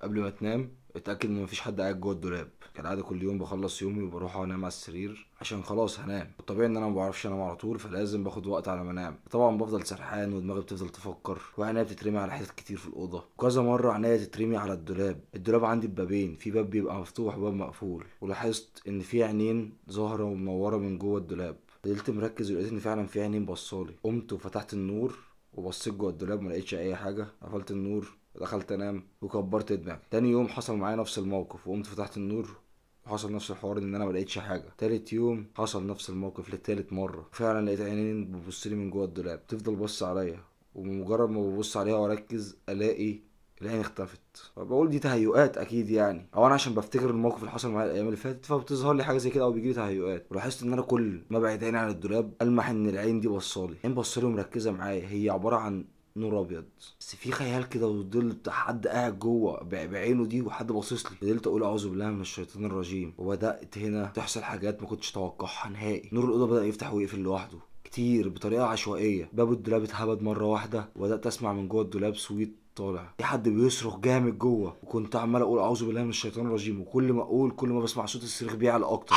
قبل ما تنام اتأكد ان مفيش حد قاعد جوه الدولاب. كالعادة كل يوم بخلص يومي وبروح انام على السرير عشان خلاص هنام. الطبيعي ان انا مبعرفش انام على طول، فلازم باخد وقت على ما انام. طبعا بفضل سرحان ودماغي بتفضل تفكر، وعينيا بتترمي على حتت كتير في الأوضة. كذا مرة عينيا تترمي على الدولاب عندي ببابين، في باب بيبقى مفتوح وباب مقفول، ولاحظت ان في عينين ظاهرة ومنورة من جوه الدولاب. فضلت مركز ولقيت ان فعلا في عينين بصالي. قمت وفتحت النور وبصيت جوه الدولاب، ملقتش اي حاجة. قفلت النور ودخلت انام وكبرت دماغي. تاني يوم حصل معايا نفس الموقف، وقمت فتحت النور وحصل نفس الحوار ان انا ملقتش حاجه. تالت يوم حصل نفس الموقف لتالت مره، فعلا لقيت عينين بتبصلي من جوه الدولاب، تفضل بص عليا، ومجرد ما ببص عليها واركز الاقي العين اختفت. فبقول دي تهيؤات اكيد يعني، او انا عشان بفتكر الموقف اللي حصل معايا الايام اللي فاتت فبتظهر لي حاجه زي كده او بيجيلي تهيؤات. ولاحظت ان انا كل ما ابعد عيني عن الدولاب المح ان العين دي بصالي، عين بصالي ومركزه معايا. هي عباره عن نور ابيض، بس في خيال كده وظل بتاع حد قاعد جوه بعينه دي وحد باصص لي. فضلت اقول اعوذ بالله من الشيطان الرجيم، وبدات هنا تحصل حاجات ما كنتش اتوقعها نهائي. نور الاوضه بدا يفتح ويقفل لوحده كتير بطريقه عشوائيه. باب الدولاب اتهبد مره واحده، وبدات اسمع من جوه الدولاب صويت طالع، في حد بيصرخ جامد جوه. وكنت عمال اقول اعوذ بالله من الشيطان الرجيم، وكل ما اقول كل ما بسمع صوت الصريخ بيعلى اكتر.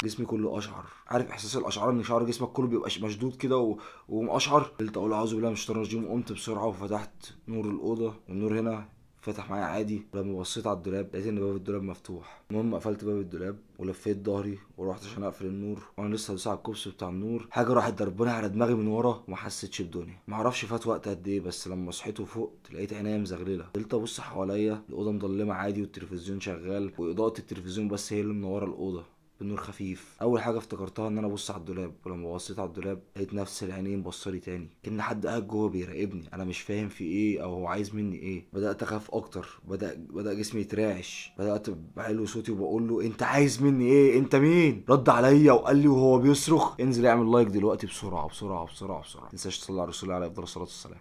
جسمي كله اشعر. عارف احساس الاشعار ان شعر جسمك كله بيبقى مشدود كده ومقشعر. قلت اقول اعوذ بالله من الشيطان الرجيم، وقمت بسرعه وفتحت نور الاوضه. النور هنا فتح معايا عادي. ولما بصيت على الدولاب لقيت ان باب الدولاب مفتوح. المهم قفلت باب الدولاب ولفيت ظهري ورحت عشان اقفل النور، وانا لسه هدوس على الكوبس بتاع النور حاجه راحت ضرباني على دماغي من ورا وما حسيتش بدنيا. معرفش فات وقت قد ايه، بس لما صحيت وفقت لقيت عينيا مزغلله. فضلت ابص حواليا، الاوضه مضلمه عادي والتلفزيون شغال، واضاءه التلفزيون بس هي اللي منوره الاوضه بنور خفيف. اول حاجه افتكرتها ان انا ابص على الدولاب، ولما بصيت على الدولاب لقيت نفس العينين بصلي تاني، كأن حد قاعد جوه بيراقبني. انا مش فاهم في ايه او هو عايز مني ايه. بدات اخاف اكتر، بدا جسمي يترعش. بدات بعلو صوتي وبقول له انت عايز مني ايه؟ انت مين؟ رد عليا وقال لي وهو بيصرخ انزل اعمل لايك دلوقتي بسرعه بسرعه بسرعه بسرعه. متنساش تصلي على الرسول عليه افضل الصلاه والسلام.